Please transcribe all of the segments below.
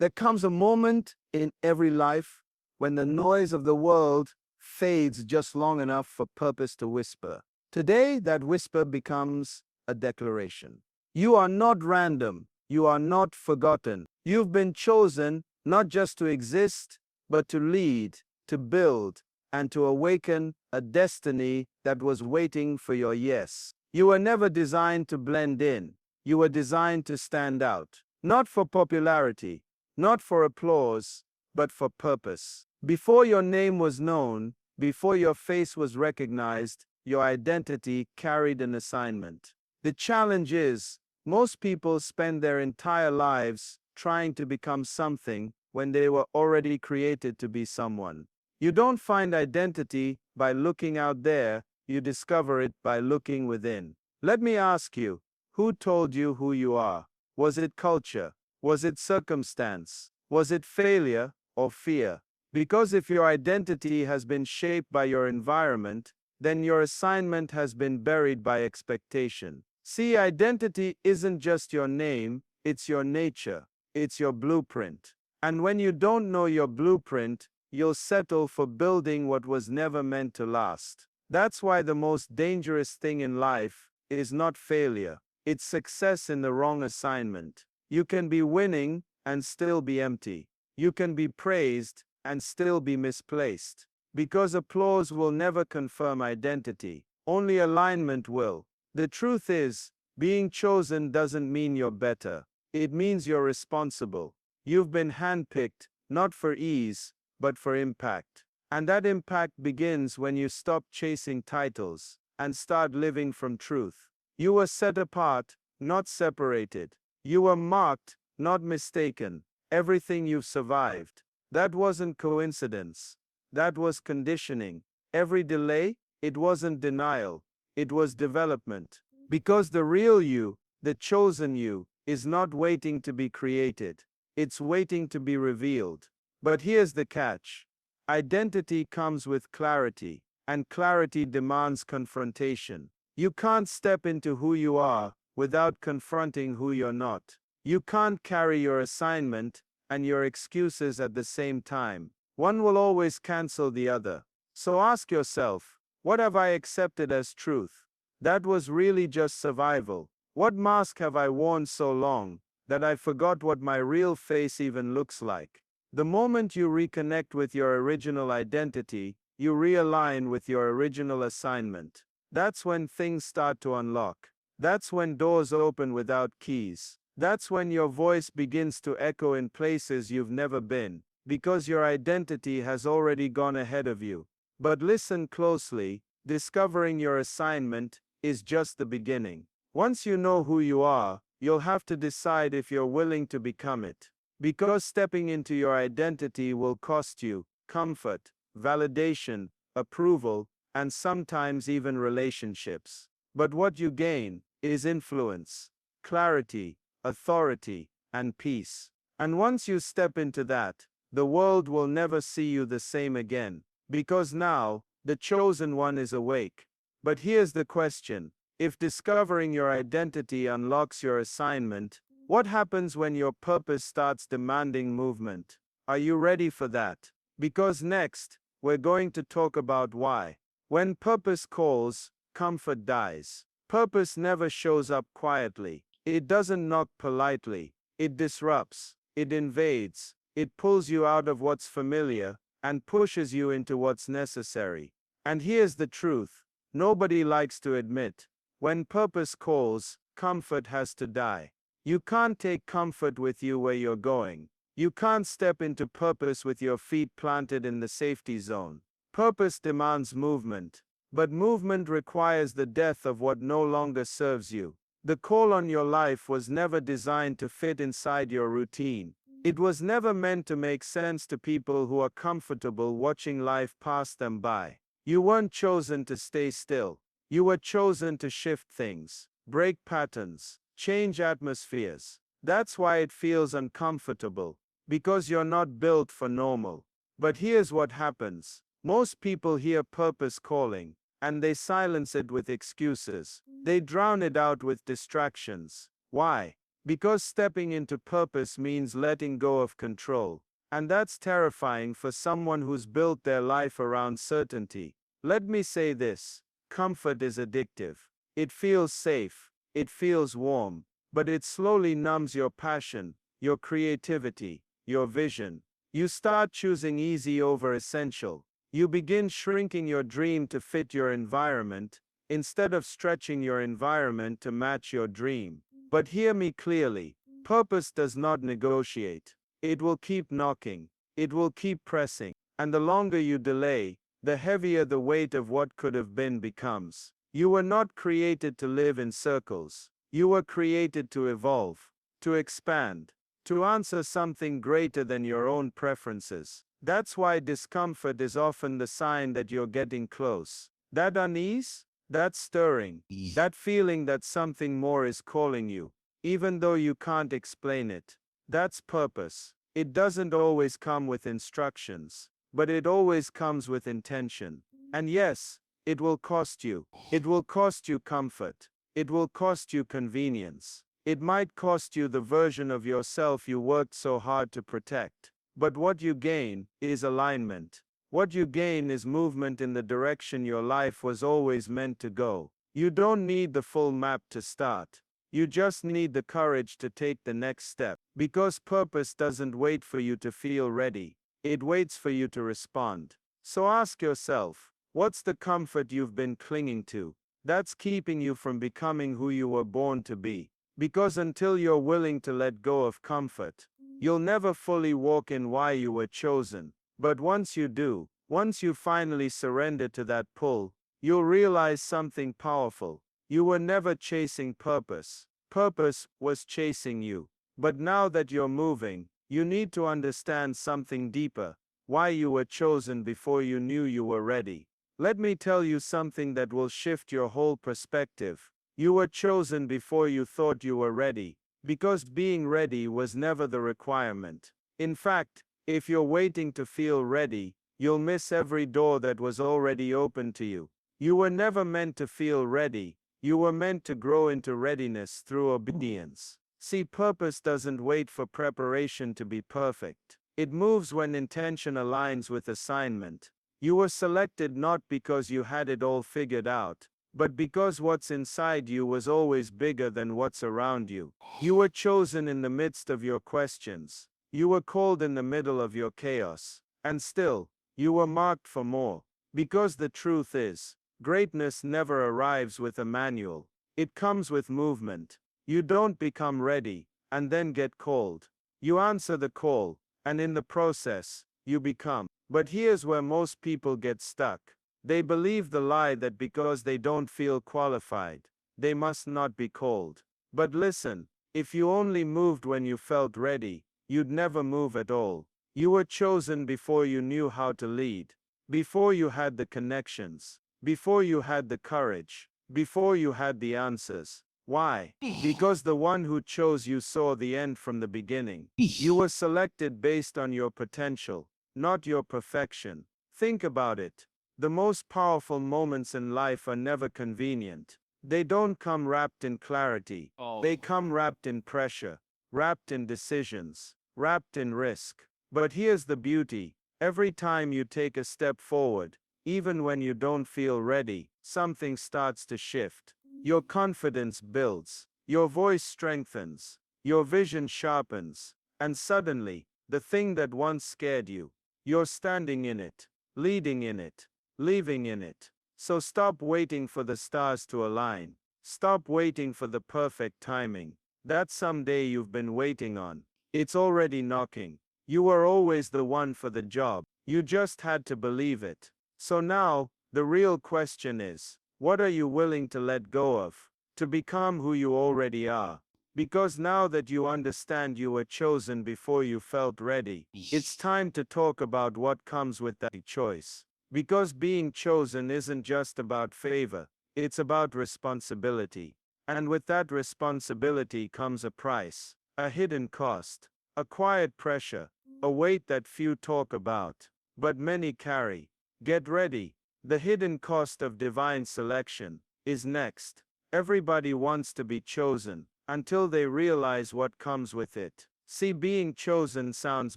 There comes a moment in every life when the noise of the world fades just long enough for purpose to whisper. Today, that whisper becomes a declaration. You are not random. You are not forgotten. You've been chosen not just to exist, but to lead, to build, and to awaken a destiny that was waiting for your yes. You were never designed to blend in. You were designed to stand out. Not for popularity, not for applause, but for purpose. Before your name was known, before your face was recognized, your identity carried an assignment. The challenge is, most people spend their entire lives trying to become something when they were already created to be someone. You don't find identity by looking out there, you discover it by looking within. Let me ask you, who told you who you are? Was it culture? Was it circumstance? Was it failure or fear? Because if your identity has been shaped by your environment, then your assignment has been buried by expectation. See, identity isn't just your name, it's your nature, it's your blueprint. And when you don't know your blueprint, you'll settle for building what was never meant to last. That's why the most dangerous thing in life is not failure, it's success in the wrong assignment. You can be winning and still be empty. You can be praised and still be misplaced. Because applause will never confirm identity, only alignment will. The truth is, being chosen doesn't mean you're better. It means you're responsible. You've been handpicked, not for ease, but for impact. And that impact begins when you stop chasing titles and start living from truth. You were set apart, not separated. You were marked, not mistaken. Everything you've survived, that wasn't coincidence. That was conditioning. Every delay, it wasn't denial. It was development. Because the real you, the chosen you, is not waiting to be created. It's waiting to be revealed. But here's the catch. Identity comes with clarity, and clarity demands confrontation. You can't step into who you are without confronting who you're not. You can't carry your assignment and your excuses at the same time. One will always cancel the other. So ask yourself, what have I accepted as truth? That was really just survival. What mask have I worn so long that I forgot what my real face even looks like? The moment you reconnect with your original identity, you realign with your original assignment. That's when things start to unlock. That's when doors open without keys. That's when your voice begins to echo in places you've never been, because your identity has already gone ahead of you. But listen closely, discovering your assignment is just the beginning. Once you know who you are, you'll have to decide if you're willing to become it. Because stepping into your identity will cost you comfort, validation, approval, and sometimes even relationships. But what you gain is influence, clarity, authority, and peace. And once you step into that, the world will never see you the same again, because now, the chosen one is awake. But here's the question. If discovering your identity unlocks your assignment, what happens when your purpose starts demanding movement? Are you ready for that? Because next, we're going to talk about why. When purpose calls, comfort dies. Purpose never shows up quietly. It doesn't knock politely. It disrupts. It invades. It pulls you out of what's familiar and pushes you into what's necessary. And here's the truth. Nobody likes to admit. When purpose calls, comfort has to die. You can't take comfort with you where you're going. You can't step into purpose with your feet planted in the safety zone. Purpose demands movement, but movement requires the death of what no longer serves you. The call on your life was never designed to fit inside your routine. It was never meant to make sense to people who are comfortable watching life pass them by. You weren't chosen to stay still. You were chosen to shift things, break patterns, change atmospheres. That's why it feels uncomfortable, because you're not built for normal. But here's what happens. Most people hear purpose calling, and they silence it with excuses. They drown it out with distractions. Why? Because stepping into purpose means letting go of control. And that's terrifying for someone who's built their life around certainty. Let me say this: comfort is addictive. It feels safe, it feels warm, but it slowly numbs your passion, your creativity, your vision. You start choosing easy over essential. You begin shrinking your dream to fit your environment, instead of stretching your environment to match your dream. But hear me clearly: purpose does not negotiate. It will keep knocking, it will keep pressing, and the longer you delay, the heavier the weight of what could have been becomes. You were not created to live in circles. You were created to evolve, to expand, to answer something greater than your own preferences. That's why discomfort is often the sign that you're getting close. That unease, that stirring, that feeling that something more is calling you, even though you can't explain it. That's purpose. It doesn't always come with instructions, but it always comes with intention. And yes, it will cost you. It will cost you comfort. It will cost you convenience. It might cost you the version of yourself you worked so hard to protect. But what you gain is alignment. What you gain is movement in the direction your life was always meant to go. You don't need the full map to start. You just need the courage to take the next step. Because purpose doesn't wait for you to feel ready. It waits for you to respond. So ask yourself, what's the comfort you've been clinging to that's keeping you from becoming who you were born to be? Because until you're willing to let go of comfort, you'll never fully walk in why you were chosen. But once you do, once you finally surrender to that pull, you'll realize something powerful. You were never chasing purpose. Purpose was chasing you. But now that you're moving, you need to understand something deeper: why you were chosen before you knew you were ready. Let me tell you something that will shift your whole perspective. You were chosen before you thought you were ready, because being ready was never the requirement. In fact, if you're waiting to feel ready, you'll miss every door that was already open to you. You were never meant to feel ready. You were meant to grow into readiness through obedience. See, purpose doesn't wait for preparation to be perfect. It moves when intention aligns with assignment. You were selected not because you had it all figured out, but because what's inside you was always bigger than what's around you. You were chosen in the midst of your questions. You were called in the middle of your chaos. And still, you were marked for more. Because the truth is, greatness never arrives with a manual. It comes with movement. You don't become ready and then get called. You answer the call, and in the process, you become. But here's where most people get stuck. They believe the lie that because they don't feel qualified, they must not be called. But listen, if you only moved when you felt ready, you'd never move at all. You were chosen before you knew how to lead, before you had the connections, before you had the courage, before you had the answers. Why? Because the one who chose you saw the end from the beginning. You were selected based on your potential, not your perfection. Think about it. The most powerful moments in life are never convenient. They don't come wrapped in clarity. They come wrapped in pressure, wrapped in decisions, wrapped in risk. But here's the beauty: every time you take a step forward, even when you don't feel ready, something starts to shift. Your confidence builds, your voice strengthens, your vision sharpens, and suddenly, the thing that once scared you, you're standing in it, leading in it, living in it. So stop waiting for the stars to align. Stop waiting for the perfect timing. That someday you've been waiting on. It's already knocking. You were always the one for the job. You just had to believe it. So now, the real question is, what are you willing to let go of to become who you already are? Because now that you understand you were chosen before you felt ready, it's time to talk about what comes with that choice. Because being chosen isn't just about favor, it's about responsibility. And with that responsibility comes a price, a hidden cost, a quiet pressure, a weight that few talk about, but many carry. Get ready. The hidden cost of divine selection is next. Everybody wants to be chosen, until they realize what comes with it. See, being chosen sounds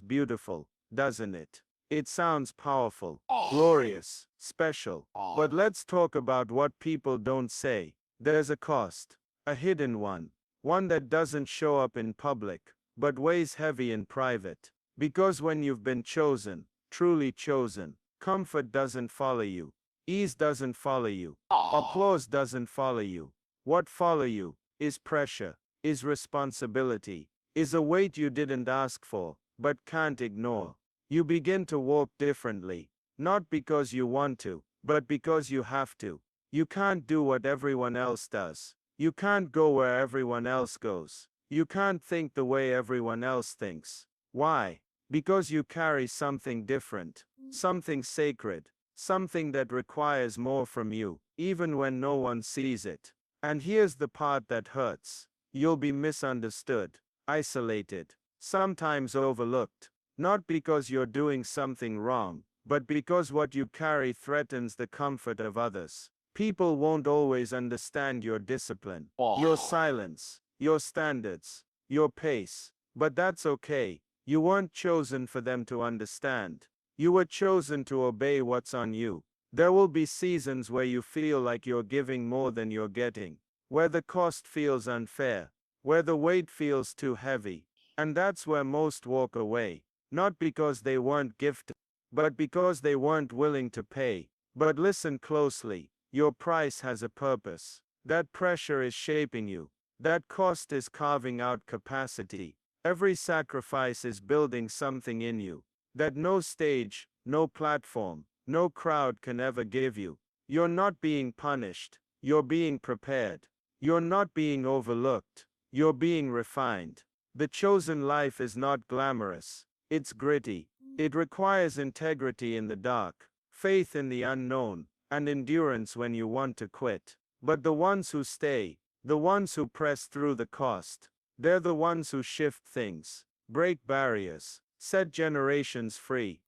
beautiful, doesn't it? It sounds powerful, glorious, special. But let's talk about what people don't say. There's a cost, a hidden one that doesn't show up in public, but weighs heavy in private. Because when you've been chosen, truly chosen, comfort doesn't follow you, ease doesn't follow you, applause doesn't follow you. What follow you is pressure, is responsibility, is a weight you didn't ask for, but can't ignore. You begin to walk differently, not because you want to, but because you have to. You can't do what everyone else does. You can't go where everyone else goes. You can't think the way everyone else thinks. Why? Because you carry something different, something sacred, something that requires more from you, even when no one sees it. And here's the part that hurts. You'll be misunderstood, isolated, sometimes overlooked. Not because you're doing something wrong, but because what you carry threatens the comfort of others. People won't always understand your discipline, your silence, your standards, your pace. But that's okay. You weren't chosen for them to understand. You were chosen to obey what's on you. There will be seasons where you feel like you're giving more than you're getting, where the cost feels unfair, where the weight feels too heavy. And that's where most walk away. Not because they weren't gifted, but because they weren't willing to pay. But listen closely, your price has a purpose. That pressure is shaping you. That cost is carving out capacity. Every sacrifice is building something in you that no stage, no platform, no crowd can ever give you. You're not being punished, you're being prepared. You're not being overlooked, you're being refined. The chosen life is not glamorous. It's gritty. It requires integrity in the dark, faith in the unknown, and endurance when you want to quit. But the ones who stay, the ones who press through the cost, they're the ones who shift things, break barriers, set generations free.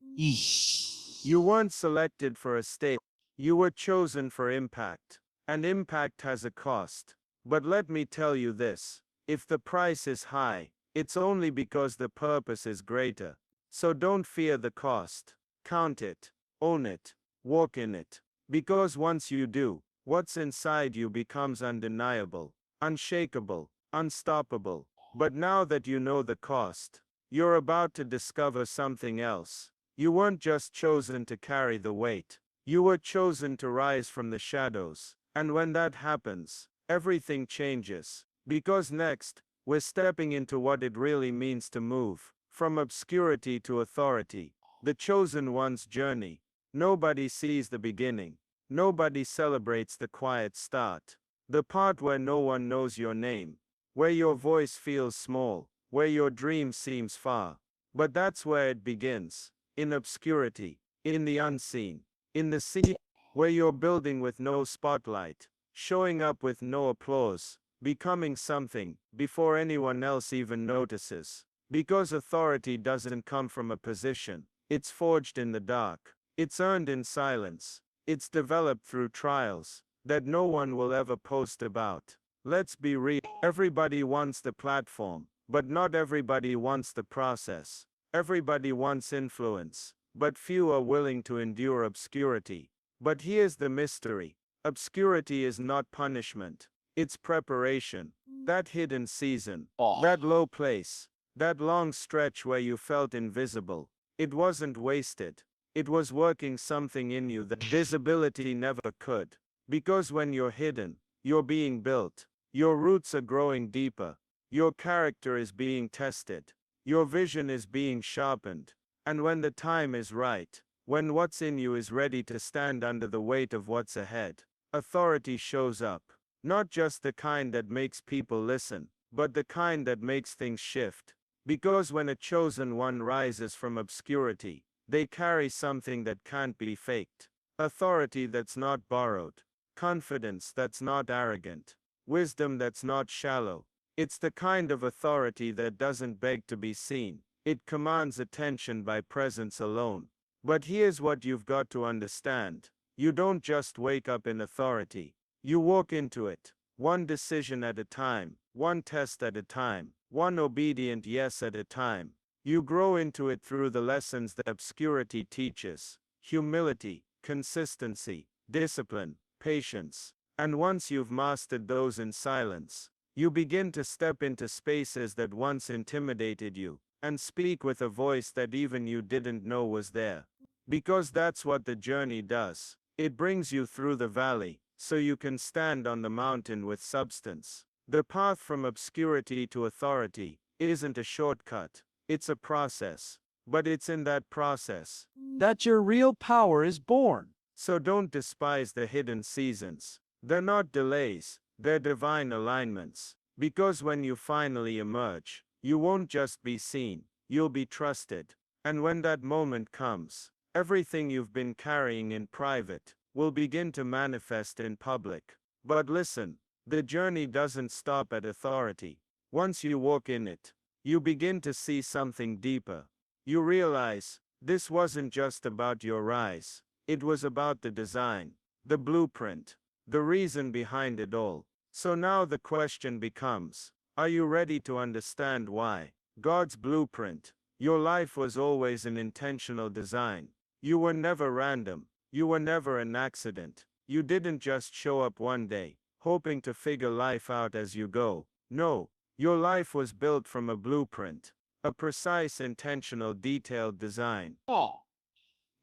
You weren't selected for a stage, you were chosen for impact. And impact has a cost. But let me tell you this, if the price is high, it's only because the purpose is greater. So don't fear the cost. Count it, own it, walk in it. Because once you do, what's inside you becomes undeniable, unshakable, unstoppable. But now that you know the cost, you're about to discover something else. You weren't just chosen to carry the weight. You were chosen to rise from the shadows. And when that happens, everything changes. Because next, we're stepping into what it really means to move from obscurity to authority. The chosen one's journey. Nobody sees the beginning. Nobody celebrates the quiet start. The part where no one knows your name. Where your voice feels small. Where your dream seems far. But that's where it begins. In obscurity. In the unseen. In the sea. Where you're building with no spotlight. Showing up with no applause. Becoming something before anyone else even notices. Because authority doesn't come from a position. It's forged in the dark. It's earned in silence. It's developed through trials that no one will ever post about. Let's be real. Everybody wants the platform, but not everybody wants the process. Everybody wants influence, but few are willing to endure obscurity. But here's the mystery. Obscurity is not punishment. It's preparation. That hidden season, that low place, that long stretch where you felt invisible, it wasn't wasted. It was working something in you that visibility never could. Because when you're hidden, you're being built. Your roots are growing deeper. Your character is being tested. Your vision is being sharpened. And when the time is right, when what's in you is ready to stand under the weight of what's ahead, authority shows up. Not just the kind that makes people listen, but the kind that makes things shift. Because when a chosen one rises from obscurity, they carry something that can't be faked. Authority that's not borrowed. Confidence that's not arrogant. Wisdom that's not shallow. It's the kind of authority that doesn't beg to be seen. It commands attention by presence alone. But here's what you've got to understand. You don't just wake up in authority. You walk into it, one decision at a time, one test at a time, one obedient yes at a time. You grow into it through the lessons that obscurity teaches: humility, consistency, discipline, patience. And once you've mastered those in silence, you begin to step into spaces that once intimidated you, and speak with a voice that even you didn't know was there. Because that's what the journey does. It brings you through the valley, so you can stand on the mountain with substance. The path from obscurity to authority isn't a shortcut, it's a process. But it's in that process that your real power is born. So don't despise the hidden seasons. They're not delays, they're divine alignments. Because when you finally emerge, you won't just be seen, you'll be trusted. And when that moment comes, everything you've been carrying in private will begin to manifest in public. But listen, the journey doesn't stop at authority. Once you walk in it, you begin to see something deeper. You realize this wasn't just about your rise, it was about the design, the blueprint, the reason behind it all. So now the question becomes, are you ready to understand why? God's blueprint. Your life was always an intentional design. You were never random. You were never an accident. You didn't just show up one day, hoping to figure life out as you go. No, your life was built from a blueprint, a precise, intentional, detailed design.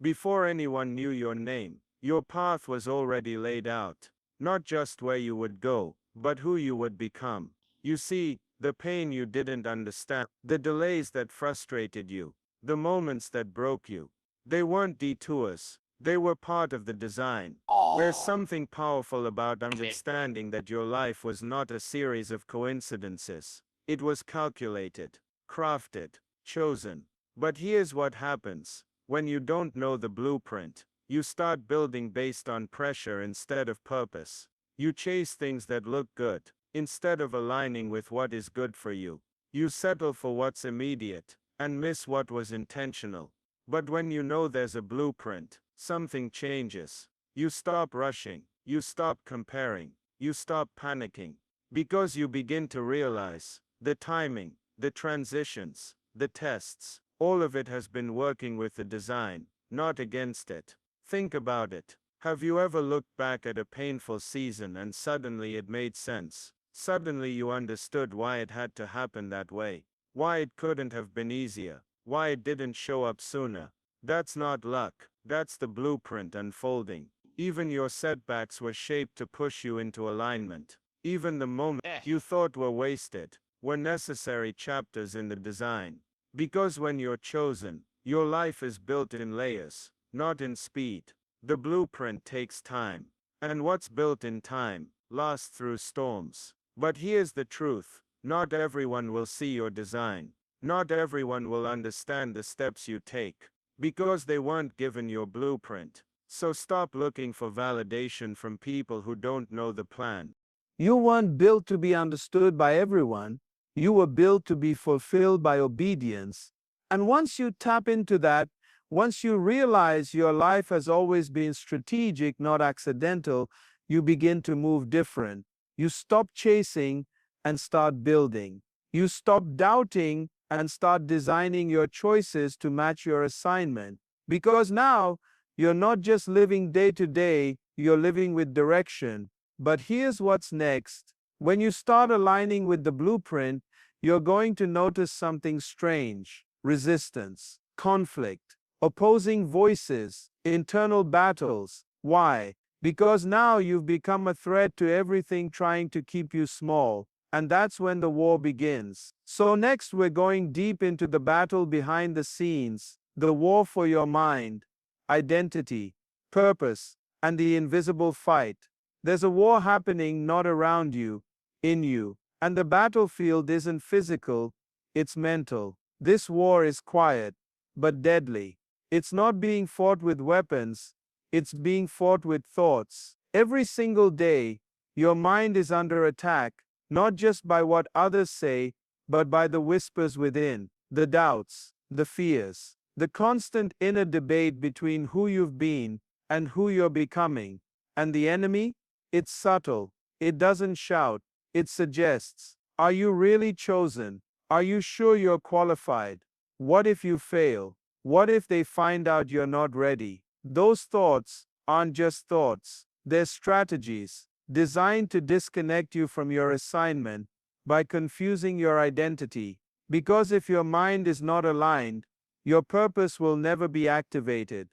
Before anyone knew your name, your path was already laid out. Not just where you would go, but who you would become. You see, the pain you didn't understand, the delays that frustrated you, the moments that broke you, they weren't detours, they were part of the design. There's something powerful about understanding that your life was not a series of coincidences. It was calculated, crafted, chosen. But here's what happens. When you don't know the blueprint, you start building based on pressure instead of purpose. You chase things that look good, instead of aligning with what is good for you. You settle for what's immediate, and miss what was intentional. But when you know there's a blueprint, something changes. You stop rushing, you stop comparing, you stop panicking. Because you begin to realize, the timing, the transitions, the tests, all of it has been working with the design, not against it. Think about it. Have you ever looked back at a painful season and suddenly it made sense? Suddenly you understood why it had to happen that way. Why it couldn't have been easier. Why it didn't show up sooner. That's not luck. That's the blueprint unfolding. Even your setbacks were shaped to push you into alignment. Even the moments you thought were wasted were necessary chapters in the design. Because when you're chosen, your life is built in layers, not in speed. The blueprint takes time. And what's built in time lasts through storms. But here's the truth. Not everyone will see your design. Not everyone will understand the steps you take. Because they weren't given your blueprint. So stop looking for validation from people who don't know the plan. You weren't built to be understood by everyone. You were built to be fulfilled by obedience. And once you tap into that, once you realize your life has always been strategic, not accidental, you begin to move different. You stop chasing and start building. You stop doubting and start designing your choices to match your assignment. Because now, you're not just living day to day, you're living with direction. But here's what's next. When you start aligning with the blueprint, you're going to notice something strange: resistance, conflict, opposing voices, internal battles. Why? Because now you've become a threat to everything trying to keep you small. And that's when the war begins. So next we're going deep into the battle behind the scenes, the war for your mind, identity, purpose, and the invisible fight. There's a war happening not around you, in you. And the battlefield isn't physical, it's mental. This war is quiet, but deadly. It's not being fought with weapons, it's being fought with thoughts. Every single day, your mind is under attack, not just by what others say, but by the whispers within, the doubts, the fears, the constant inner debate between who you've been and who you're becoming. And the enemy? It's subtle. It doesn't shout. It suggests, Are you really chosen? Are you sure you're qualified? What if you fail? What if they find out you're not ready? Those thoughts aren't just thoughts, they're strategies designed to disconnect you from your assignment by confusing your identity. Because if your mind is not aligned, your purpose will never be activated.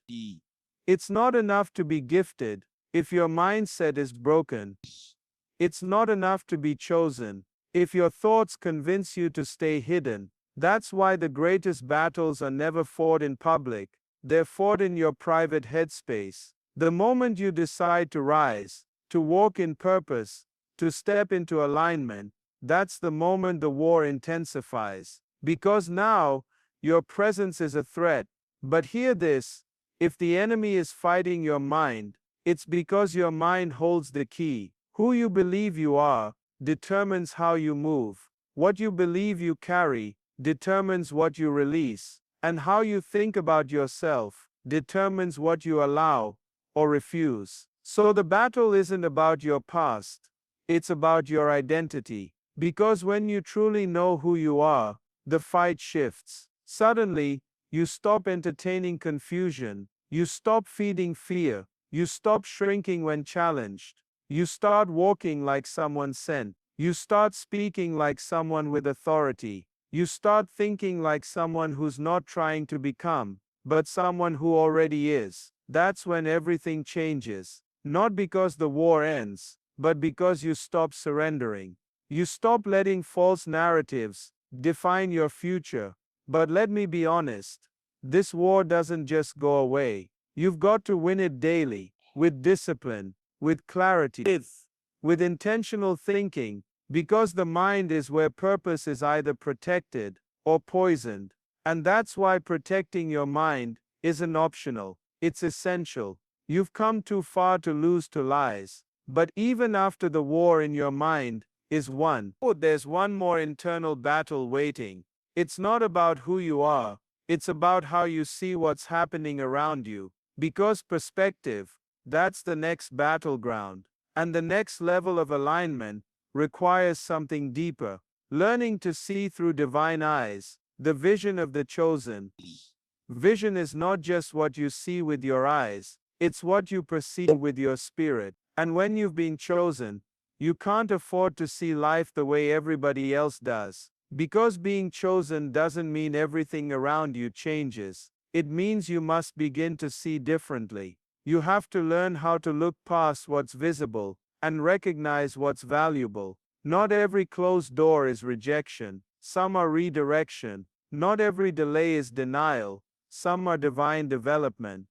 It's not enough to be gifted if your mindset is broken. It's not enough to be chosen if your thoughts convince you to stay hidden. That's why the greatest battles are never fought in public, they're fought in your private headspace. The moment you decide to rise, to walk in purpose, to step into alignment, that's the moment the war intensifies. Because now, your presence is a threat. But hear this, if the enemy is fighting your mind, it's because your mind holds the key. Who you believe you are determines how you move. What you believe you carry determines what you release. And how you think about yourself determines what you allow or refuse. So the battle isn't about your past, it's about your identity. Because when you truly know who you are, the fight shifts. Suddenly, you stop entertaining confusion, you stop feeding fear, you stop shrinking when challenged. You start walking like someone sent. You start speaking like someone with authority. You start thinking like someone who's not trying to become, but someone who already is. That's when everything changes. Not because the war ends, but because you stop surrendering. You stop letting false narratives define your future. But let me be honest, this war doesn't just go away. You've got to win it daily, with discipline, with clarity, with intentional thinking, because the mind is where purpose is either protected or poisoned. And that's why protecting your mind isn't optional, it's essential. You've come too far to lose to lies. But even after the war in your mind is won, there's one more internal battle waiting. It's not about who you are, it's about how you see what's happening around you. Because perspective, that's the next battleground. And the next level of alignment requires something deeper. Learning to see through divine eyes, the vision of the chosen. Vision is not just what you see with your eyes, it's what you perceive with your spirit. And when you've been chosen, you can't afford to see life the way everybody else does. Because being chosen doesn't mean everything around you changes. It means you must begin to see differently. You have to learn how to look past what's visible and recognize what's valuable. Not every closed door is rejection, some are redirection. Not every delay is denial, some are divine development.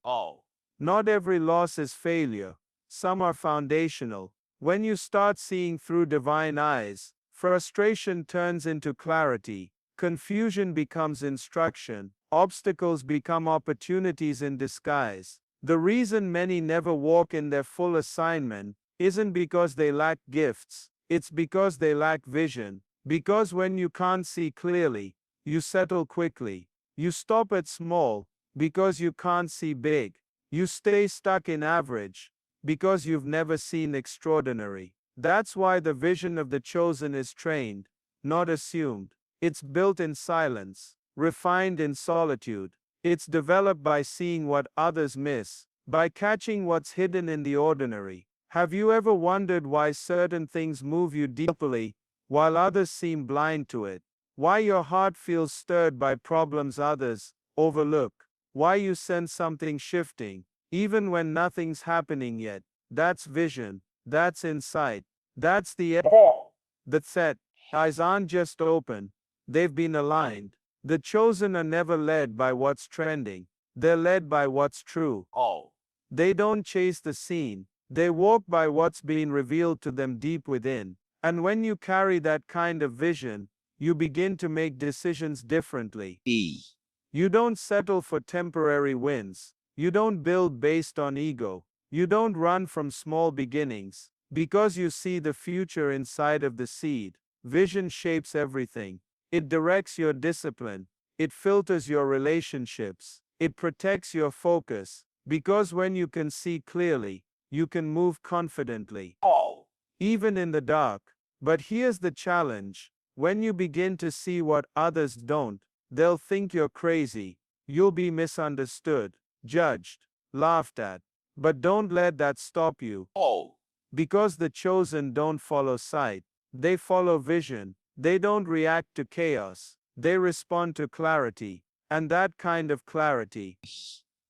Not every loss is failure, some are foundational. When you start seeing through divine eyes, frustration turns into clarity, confusion becomes instruction, obstacles become opportunities in disguise. The reason many never walk in their full assignment isn't because they lack gifts, it's because they lack vision. Because when you can't see clearly, you settle quickly. You stop at small because you can't see big. You stay stuck in average because you've never seen extraordinary. That's why the vision of the chosen is trained, not assumed. It's built in silence, refined in solitude. It's developed by seeing what others miss, by catching what's hidden in the ordinary. Have you ever wondered why certain things move you deeply while others seem blind to it? Why your heart feels stirred by problems others overlook? Why you sense something shifting, even when nothing's happening yet? That's vision, that's insight, that's the set. Eyes aren't just open, they've been aligned. The chosen are never led by what's trending, they're led by what's true. They don't chase the scene, they walk by what's been revealed to them deep within. And when you carry that kind of vision, you begin to make decisions differently. You don't settle for temporary wins. You don't build based on ego. You don't run from small beginnings. Because you see the future inside of the seed. Vision shapes everything. It directs your discipline. It filters your relationships. It protects your focus. Because when you can see clearly, you can move confidently, even in the dark. But here's the challenge. When you begin to see what others don't, they'll think you're crazy. You'll be misunderstood, judged, laughed at. But don't let that stop you. Oh. Because the chosen don't follow sight, they follow vision. They don't react to chaos, they respond to clarity. And that kind of clarity,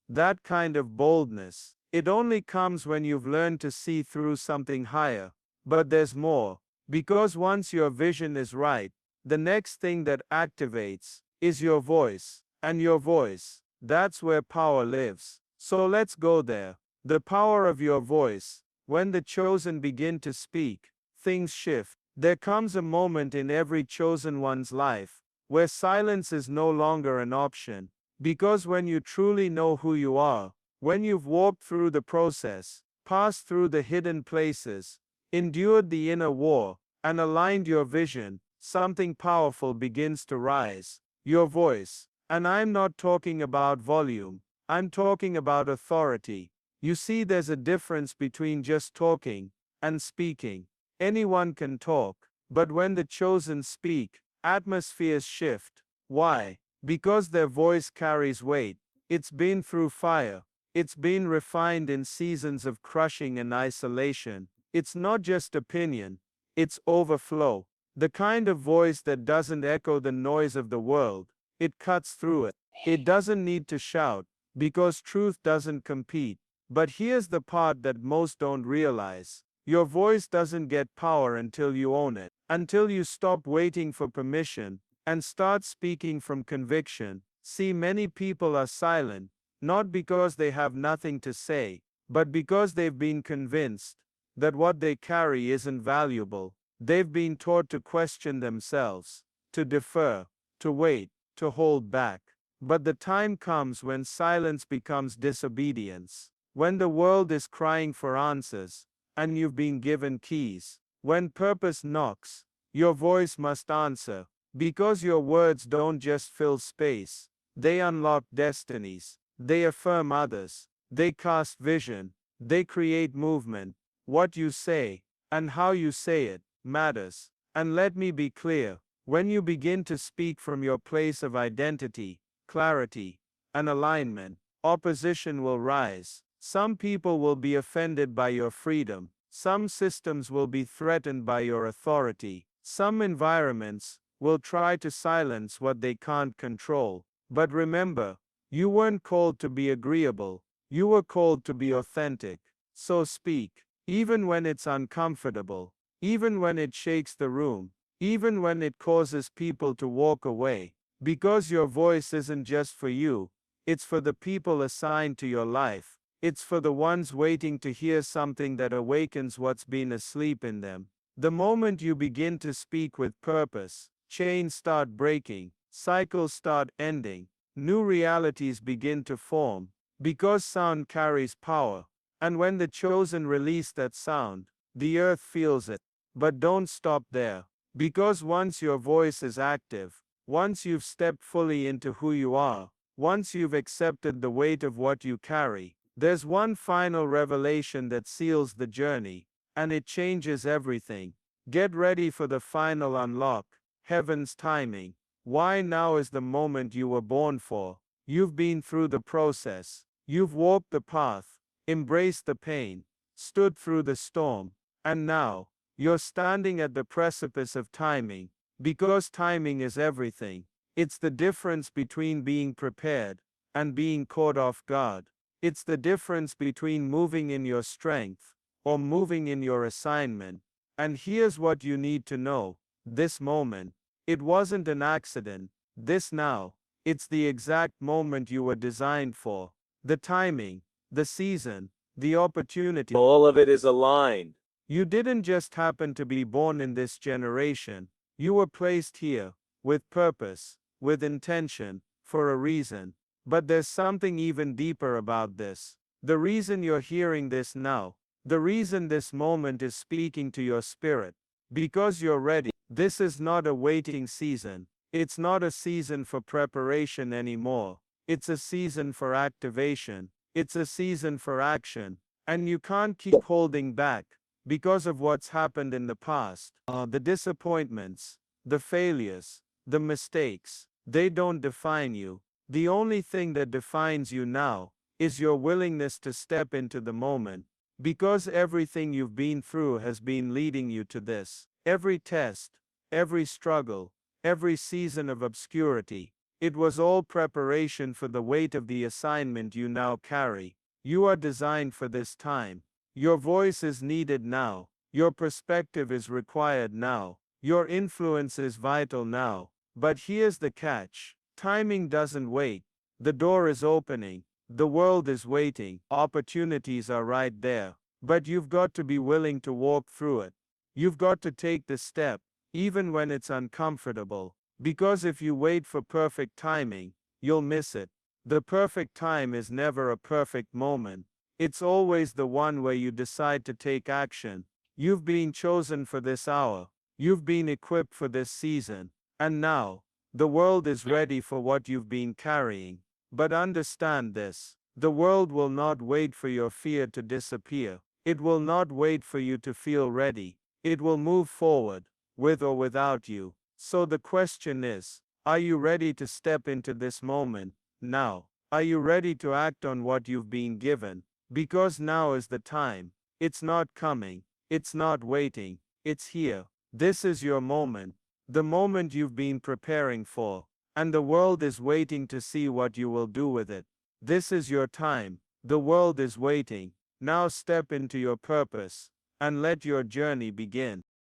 that kind of boldness, it only comes when you've learned to see through something higher. But there's more. Because once your vision is right, the next thing that activates is your voice. And your voice, that's where power lives. So let's go there. The power of your voice. When the chosen begin to speak, things shift. There comes a moment in every chosen one's life where silence is no longer an option. Because when you truly know who you are, when you've walked through the process, passed through the hidden places, endured the inner war, and aligned your vision, something powerful begins to rise. Your voice. And I'm not talking about volume, I'm talking about authority. You see, there's a difference between just talking and speaking. Anyone can talk, but when the chosen speak, atmospheres shift. Why? Because their voice carries weight. It's been through fire. It's been refined in seasons of crushing and isolation. It's not just opinion, it's overflow. The kind of voice that doesn't echo the noise of the world. It cuts through it. It doesn't need to shout, because truth doesn't compete. But here's the part that most don't realize. Your voice doesn't get power until you own it, until you stop waiting for permission and start speaking from conviction. See, many people are silent, not because they have nothing to say, but because they've been convinced that what they carry isn't valuable. They've been taught to question themselves, to defer, to wait, to hold back. But the time comes when silence becomes disobedience, when the world is crying for answers, and you've been given keys. When purpose knocks, your voice must answer, because your words don't just fill space, they unlock destinies, they affirm others, they cast vision, they create movement. What you say, and how you say it, matters. And let me be clear, when you begin to speak from your place of identity, clarity, and alignment, opposition will rise. Some people will be offended by your freedom. Some systems will be threatened by your authority. Some environments will try to silence what they can't control. But remember, you weren't called to be agreeable. You were called to be authentic. So speak, even when it's uncomfortable, even when it shakes the room, even when it causes people to walk away. Because your voice isn't just for you, it's for the people assigned to your life. It's for the ones waiting to hear something that awakens what's been asleep in them. The moment you begin to speak with purpose, chains start breaking, cycles start ending, new realities begin to form, because sound carries power. And when the chosen release that sound, the earth feels it. But don't stop there, because once your voice is active, once you've stepped fully into who you are, once you've accepted the weight of what you carry, there's one final revelation that seals the journey, and it changes everything. Get ready for the final unlock, heaven's timing. Why now is the moment you were born for. You've been through the process, you've walked the path, embraced the pain, stood through the storm, and now, you're standing at the precipice of timing, because timing is everything. It's the difference between being prepared and being caught off guard. It's the difference between moving in your strength or moving in your assignment. And here's what you need to know. This moment, it wasn't an accident. This now, it's the exact moment you were designed for. The timing, the season, the opportunity. All of it is aligned. You didn't just happen to be born in this generation. You were placed here, with purpose, with intention, for a reason. But there's something even deeper about this. The reason you're hearing this now, the reason this moment is speaking to your spirit, because you're ready. This is not a waiting season. It's not a season for preparation anymore. It's a season for activation. It's a season for action. And you can't keep holding back because of what's happened in the past. The disappointments, the failures, the mistakes, they don't define you. The only thing that defines you now is your willingness to step into the moment, because everything you've been through has been leading you to this. Every test, every struggle, every season of obscurity, it was all preparation for the weight of the assignment you now carry. You are designed for this time. Your voice is needed now. Your perspective is required now. Your influence is vital now. But here's the catch. Timing doesn't wait. The door is opening. The world is waiting. Opportunities are right there. But you've got to be willing to walk through it. You've got to take the step, even when it's uncomfortable. Because if you wait for perfect timing, you'll miss it. The perfect time is never a perfect moment. It's always the one where you decide to take action. You've been chosen for this hour. You've been equipped for this season. And now, the world is ready for what you've been carrying. But understand this. The world will not wait for your fear to disappear. It will not wait for you to feel ready. It will move forward, with or without you. So the question is, are you ready to step into this moment? Now, are you ready to act on what you've been given? Because now is the time. It's not coming. It's not waiting. It's here. This is your moment. The moment you've been preparing for. And the world is waiting to see what you will do with it. This is your time. The world is waiting. Now step into your purpose and let your journey begin.